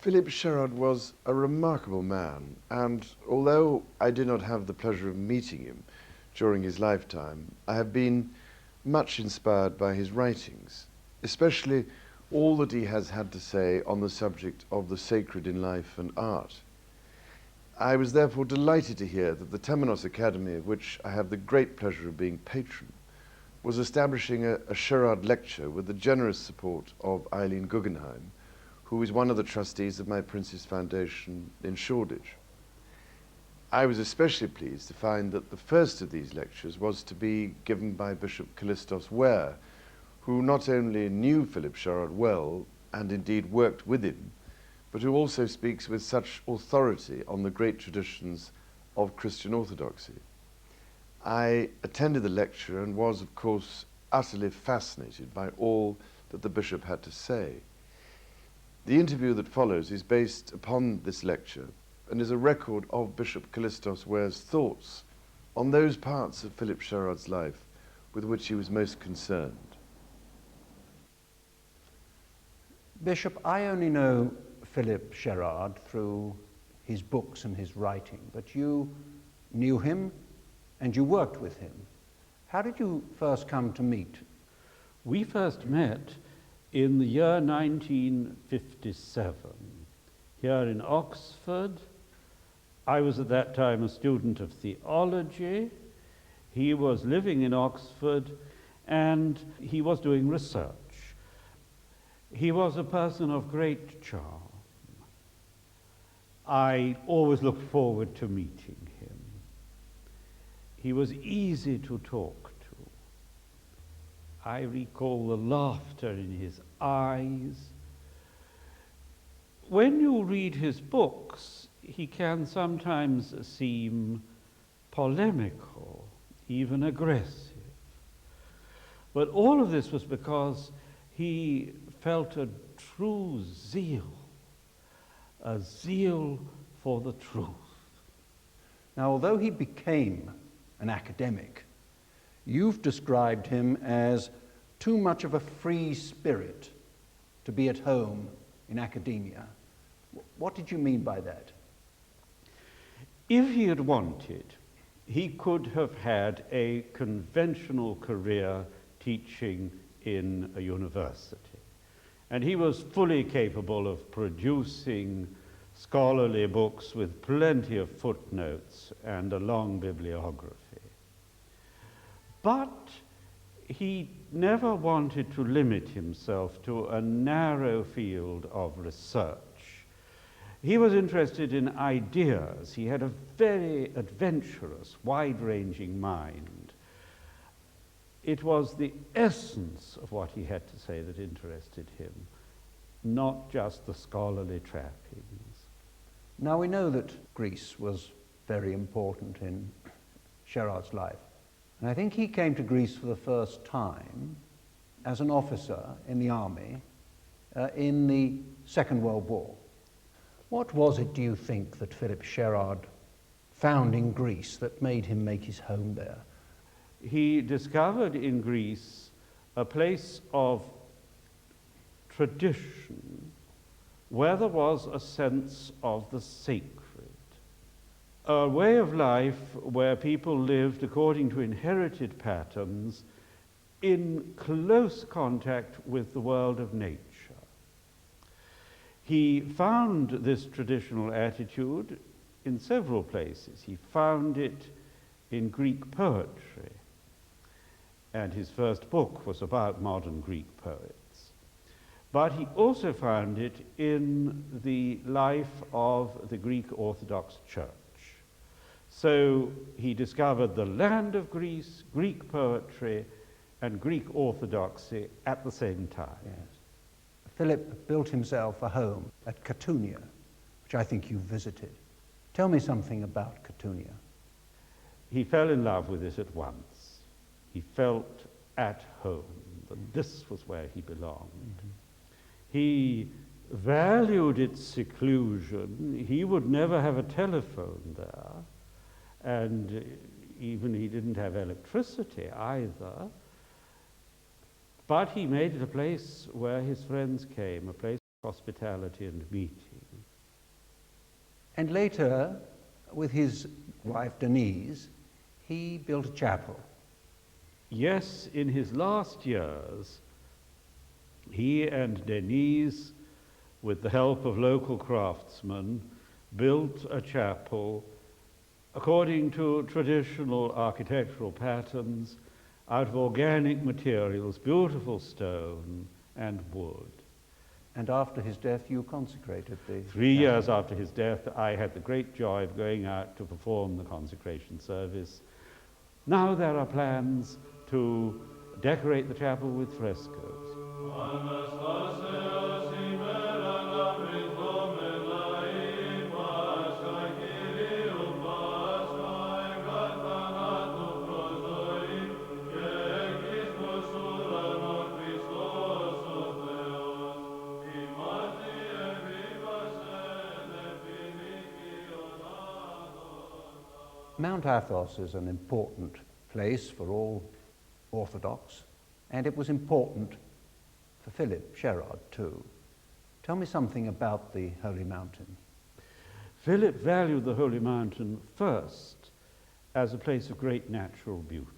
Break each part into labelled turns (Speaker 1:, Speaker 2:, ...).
Speaker 1: Philip-Sherrard was a remarkable man, and although I did not have the pleasure of meeting him during his lifetime, I have been much inspired by his writings, especially all that he has had to say on the subject of the sacred in life and art. I was therefore delighted to hear that the Temenos Academy, of which I have the great pleasure of being patron, was establishing a Sherrard lecture with the generous support of Eileen Guggenheim, who is one of the trustees of my Prince's Foundation in Shoreditch. I was especially pleased to find that the first of these lectures was to be given by Bishop Kallistos Ware, who not only knew Philip-Sherrard well, and indeed worked with him, but who also speaks with such authority on the great traditions of Christian orthodoxy. I attended the lecture and was, of course, utterly fascinated by all that the bishop had to say. The interview that follows is based upon this lecture and is a record of Bishop Kallistos Ware's thoughts on those parts of Philip-Sherrard's life with which he was most concerned.
Speaker 2: Bishop, I only know Philip-Sherrard through his books and his writing, but you knew him and you worked with him. How did you first come to meet?
Speaker 3: We first met in the year 1957 here in Oxford. I was at that time a student of theology. He was living in Oxford and he was doing research. He was a person of great charm. I always looked forward to meeting him. He was easy to talk to. I recall the laughter in his eyes. When you read his books, he can sometimes seem polemical, even aggressive. But all of this was because he felt a true zeal, a zeal for the truth.
Speaker 2: Now, although he became an academic, you've described him as too much of a free spirit to be at home in academia. What did you mean by that?
Speaker 3: If he had wanted, he could have had a conventional career teaching in a university. And he was fully capable of producing scholarly books with plenty of footnotes and a long bibliography. But he never wanted to limit himself to a narrow field of research. He was interested in ideas. He had a very adventurous, wide-ranging mind. It was the essence of what he had to say that interested him, not just the scholarly trappings.
Speaker 2: Now, we know that Greece was very important in Sherrard's life. And I think he came to Greece for the first time as an officer in the army in the Second World War. What was it, do you think, that Philip-Sherrard found in Greece that made him make his home there?
Speaker 3: He discovered in Greece a place of tradition where there was a sense of the sacred, a way of life where people lived according to inherited patterns in close contact with the world of nature. He found this traditional attitude in several places. He found it in Greek poetry, and his first book was about modern Greek poets. But he also found it in the life of the Greek Orthodox Church. So he discovered the land of Greece, Greek poetry, and Greek orthodoxy at the same time.
Speaker 2: Yes. Philip built himself a home at Catania, which I think you visited. Tell me something about Catania.
Speaker 3: He fell in love with it at once. He felt at home, that this was where he belonged. Mm-hmm. He valued its seclusion. He would never have a telephone there, and even he didn't have electricity either. But he made it a place where his friends came, a place of hospitality and meeting.
Speaker 2: And later, with his wife Denise, he built a chapel.
Speaker 3: Yes, in his last years, he and Denise, with the help of local craftsmen, built a chapel according to traditional architectural patterns, out of organic materials, beautiful stone and wood.
Speaker 2: And after his death, you consecrated the
Speaker 3: 3 years after his death, I had the great joy of going out to perform the consecration service. Now there are plans to decorate the chapel with frescoes.
Speaker 2: Mount Athos is an important place for all Orthodox, and it was important for Philip-Sherrard too. Tell me something about the Holy Mountain.
Speaker 3: Philip valued the Holy Mountain first as a place of great natural beauty,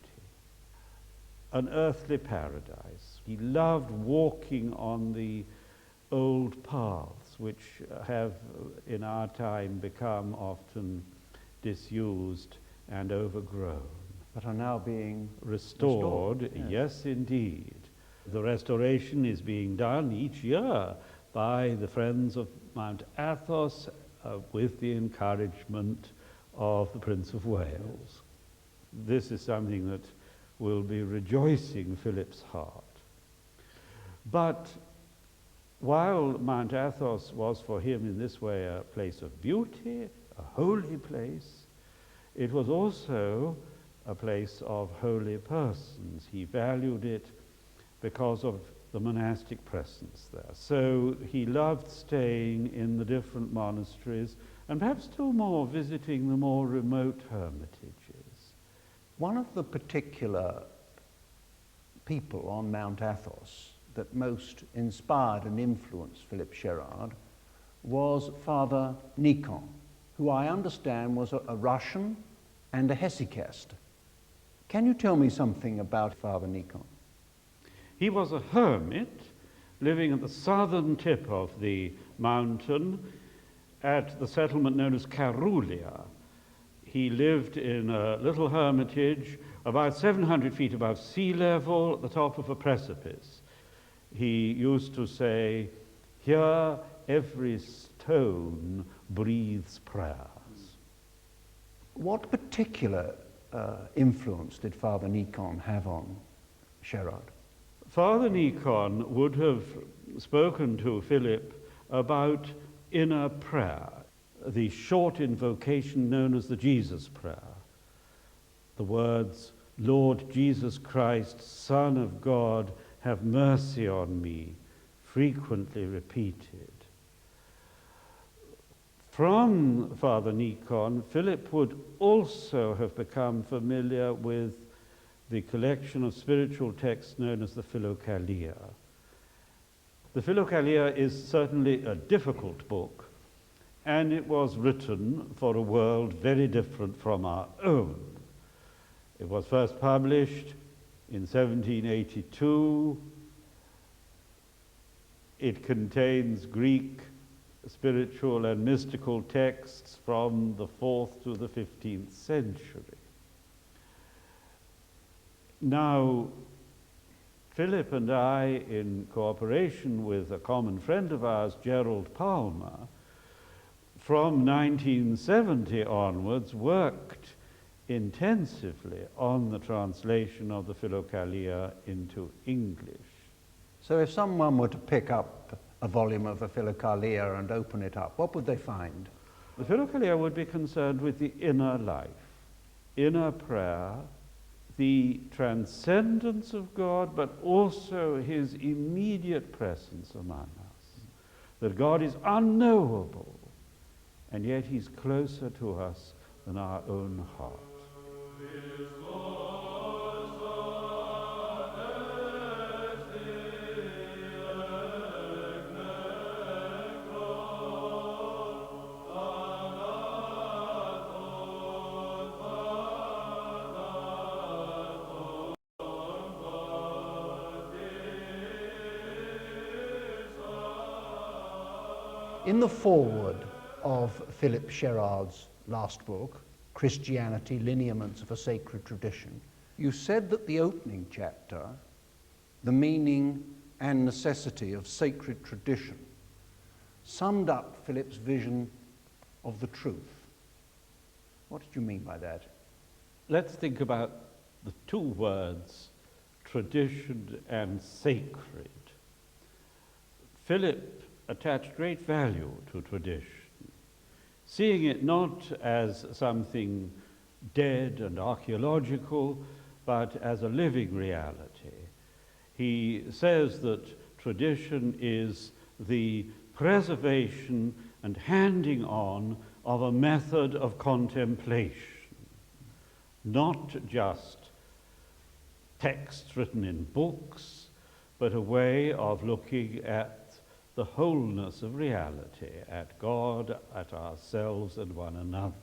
Speaker 3: an earthly paradise. He loved walking on the old paths, which have in our time become often disused and overgrown.
Speaker 2: But are now being
Speaker 3: Restored. Yes, indeed. The restoration is being done each year by the Friends of Mount Athos with the encouragement of the Prince of Wales. This is something that will be rejoicing Philip's heart. But while Mount Athos was for him in this way a place of beauty, a holy place, it was also a place of holy persons. He valued it because of the monastic presence there. So he loved staying in the different monasteries and perhaps still more visiting the more remote hermitages.
Speaker 2: One of the particular people on Mount Athos that most inspired and influenced Philip-Sherrard was Father Nikon, who I understand was a Russian and a hesychast. Can you tell me something about Father Nikon?
Speaker 3: He was a hermit living at the southern tip of the mountain at the settlement known as Carulia. He lived in a little hermitage about 700 feet above sea level at the top of a precipice. He used to say, "Here every stone breathes prayers."
Speaker 2: What particular influence did Father Nikon have on Sherrard?
Speaker 3: Father Nikon would have spoken to Philip about inner prayer, the short invocation known as the Jesus Prayer. The words, "Lord Jesus Christ, Son of God, have mercy on me," frequently repeated. From Father Nikon, Philip would also have become familiar with the collection of spiritual texts known as the Philokalia. The Philokalia is certainly a difficult book, and it was written for a world very different from our own. It was first published in 1782. It contains Greek spiritual and mystical texts from the 4th to the 15th century. Now, Philip and I, in cooperation with a common friend of ours, Gerald Palmer, from 1970 onwards worked intensively on the translation of the Philokalia into English.
Speaker 2: So if someone were to pick up a volume of the Philokalia and open it up, what would they find?
Speaker 3: The Philokalia would be concerned with the inner life, inner prayer, the transcendence of God, but also his immediate presence among us. That God is unknowable, and yet he's closer to us than our own heart.
Speaker 2: In the foreword of Philip-Sherrard's last book, Christianity, Lineaments of a Sacred Tradition, you said that the opening chapter, the meaning and necessity of sacred tradition, summed up Philip's vision of the truth. What did you mean by that?
Speaker 3: Let's think about the two words, tradition and sacred. Philip attached great value to tradition, seeing it not as something dead and archaeological, but as a living reality. He says that tradition is the preservation and handing on of a method of contemplation, not just texts written in books, but a way of looking at the wholeness of reality, at God, at ourselves and one another.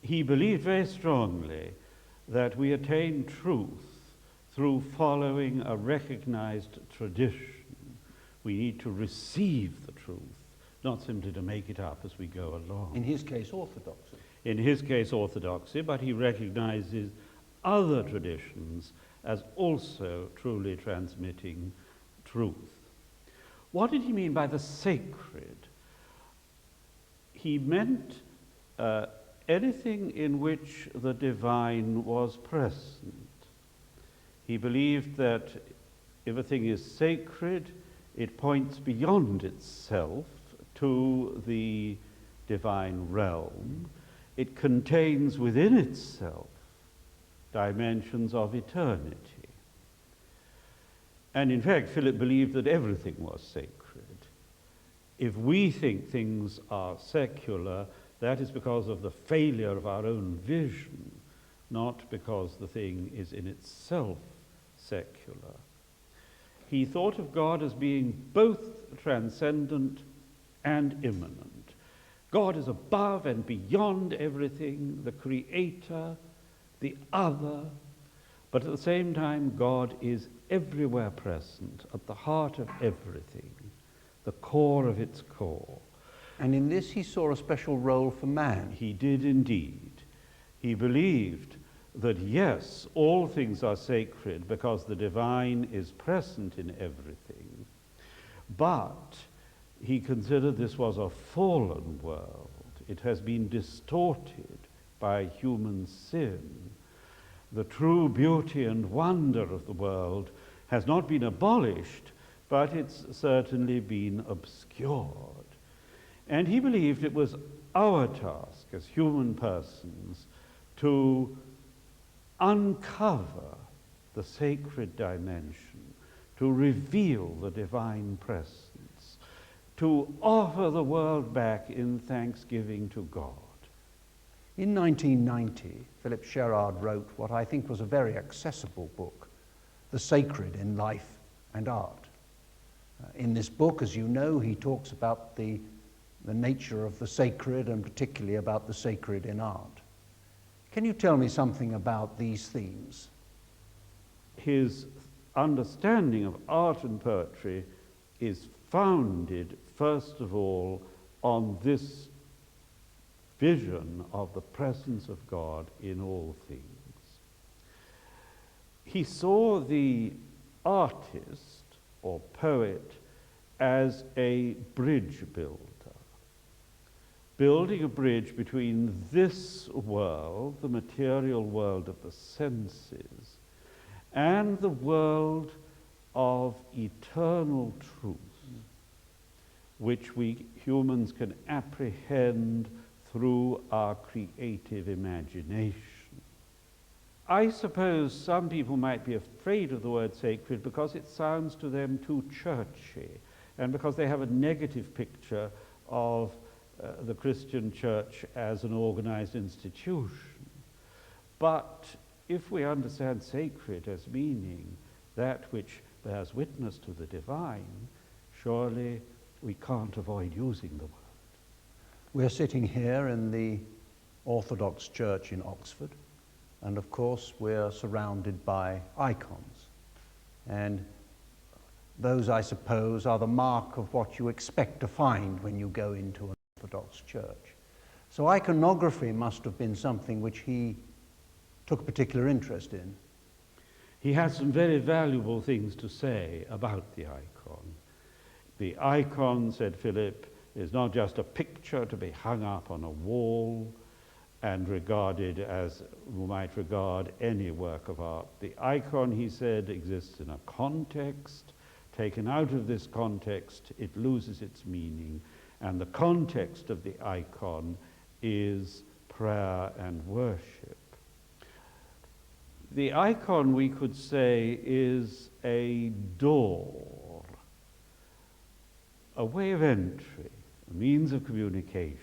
Speaker 3: He believed very strongly that we attain truth through following a recognized tradition. We need to receive the truth, not simply to make it up as we go along.
Speaker 2: In his case, orthodoxy.
Speaker 3: In his case, orthodoxy, but he recognizes other traditions as also truly transmitting truth. What did he mean by the sacred? He meant anything in which the divine was present. He believed that if a thing is sacred, it points beyond itself to the divine realm. It contains within itself dimensions of eternity. And in fact, Philip believed that everything was sacred. If we think things are secular, that is because of the failure of our own vision, not because the thing is in itself secular. He thought of God as being both transcendent and immanent. God is above and beyond everything, the creator, the other, but at the same time, God is everywhere present, at the heart of everything, the core of its core.
Speaker 2: And in this he saw a special role for man.
Speaker 3: He did indeed. He believed that yes, all things are sacred because the divine is present in everything, but he considered this was a fallen world. It has been distorted by human sin. The true beauty and wonder of the world has not been abolished, but it's certainly been obscured. And he believed it was our task as human persons to uncover the sacred dimension, to reveal the divine presence, to offer the world back in thanksgiving to God.
Speaker 2: In 1990, Philip-Sherrard wrote what I think was a very accessible book, The Sacred in Life and Art. In this book, as you know, he talks about the nature of the sacred and particularly about the sacred in art. Can you tell me something about these themes?
Speaker 3: His understanding of art and poetry is founded, first of all, on this vision of the presence of God in all things. He saw the artist or poet as a bridge builder, building a bridge between this world, the material world of the senses, and the world of eternal truth, which we humans can apprehend through our creative imagination. I suppose some people might be afraid of the word sacred because it sounds to them too churchy, and because they have a negative picture of the Christian church as an organized institution. But if we understand sacred as meaning that which bears witness to the divine, surely we can't avoid using the word.
Speaker 2: We're sitting here in the Orthodox Church in Oxford, and of course we're surrounded by icons. And Those, I suppose, are the mark of what you expect to find when you go into an Orthodox church. So iconography must have been something which he took a particular interest in.
Speaker 3: He had some very valuable things to say about the icon. The icon, said Philip, is not just a picture to be hung up on a wall and regarded as we might regard any work of art. The icon, he said, exists in a context. Taken out of this context, it loses its meaning, and the context of the icon is prayer and worship. The icon, we could say, is a door, a way of entry, a means of communication.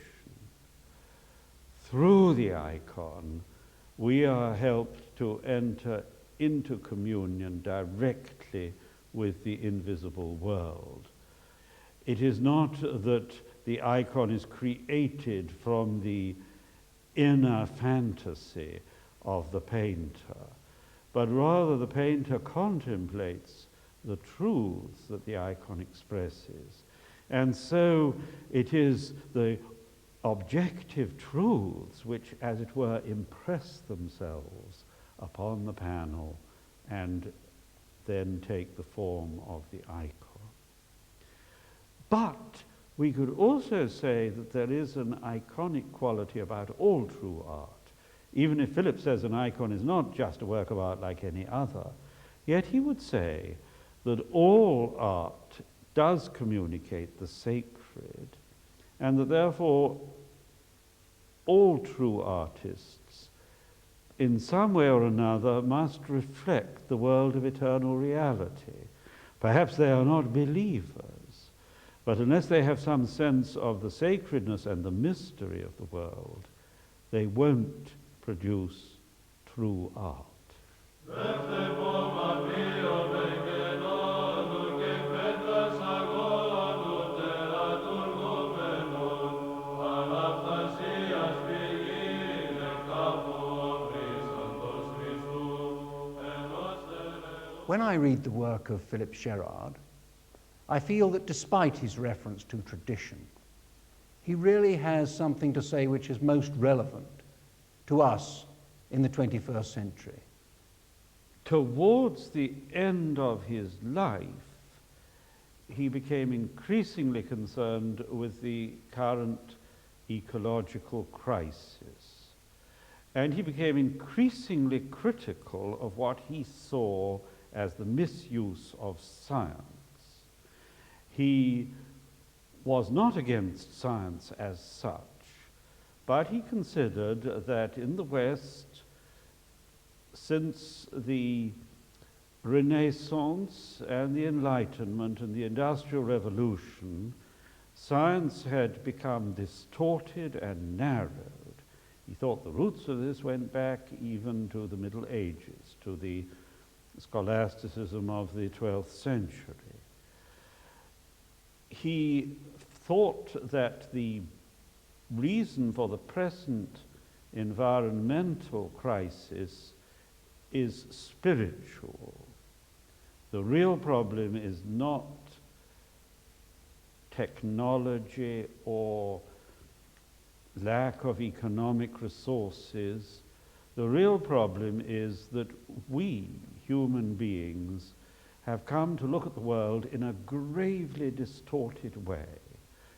Speaker 3: Through the icon, we are helped to enter into communion directly with the invisible world. It is not that the icon is created from the inner fantasy of the painter, but rather the painter contemplates the truths that the icon expresses. And so it is the objective truths which, as it were, impress themselves upon the panel and then take the form of the icon. But we could also say that there is an iconic quality about all true art. Even if Philip says an icon is not just a work of art like any other, yet he would say that all art does communicate the sacred, and that therefore all true artists in some way or another must reflect the world of eternal reality. Perhaps they are not believers, but unless they have some sense of the sacredness and the mystery of the world, they won't produce true art.
Speaker 2: When I read the work of Philip-Sherrard, I feel that despite his reference to tradition, he really has something to say which is most relevant to us in the 21st century.
Speaker 3: Towards the end of his life, he became increasingly concerned with the current ecological crisis. And he became increasingly critical of what he saw as the misuse of science. He was not against science as such, but he considered that in the West, since the Renaissance and the Enlightenment and the Industrial Revolution, science had become distorted and narrowed. He thought the roots of this went back even to the Middle Ages, to the scholasticism of the 12th century. He thought that the reason for the present environmental crisis is spiritual. The real problem is not technology or lack of economic resources. The real problem is that we, human beings, have come to look at the world in a gravely distorted way.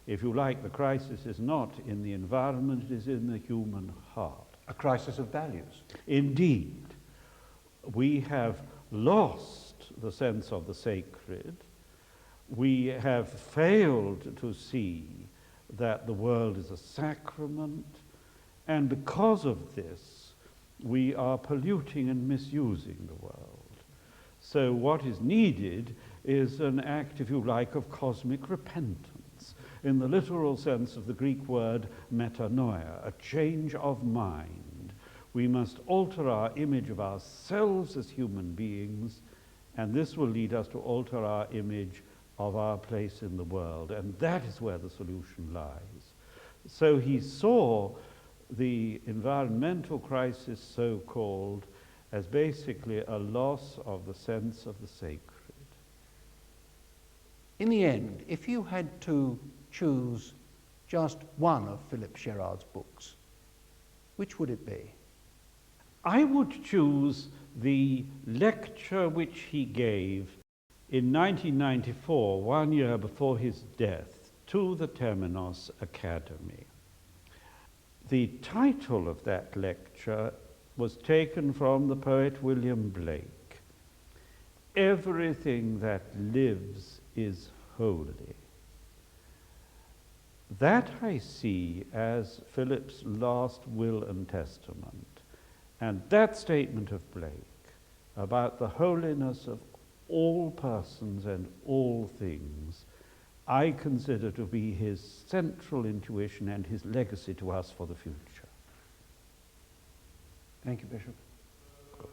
Speaker 3: If you like, the crisis is not in the environment, it is in the human heart.
Speaker 2: A crisis of values.
Speaker 3: Indeed, we have lost the sense of the sacred. We have failed to see that the world is a sacrament, and because of this, we are polluting and misusing the world. So what is needed is an act, if you like, of cosmic repentance, in the literal sense of the Greek word metanoia, a change of mind. We must alter our image of ourselves as human beings, and this will lead us to alter our image of our place in the world, and that is where the solution lies. So he saw the environmental crisis, so-called, as basically a loss of the sense of the sacred.
Speaker 2: In the end, if you had to choose just one of Philip-Sherrard's books, which would it be?
Speaker 3: I would choose the lecture which he gave in 1994, 1 year before his death, to the Temenos Academy. The title of that lecture was taken from the poet William Blake. Everything that lives is holy. That I see as Philip's last will and testament. And that statement of Blake about the holiness of all persons and all things, I consider to be his central intuition and his legacy to us for the future.
Speaker 2: Thank you, Bishop.
Speaker 3: Good.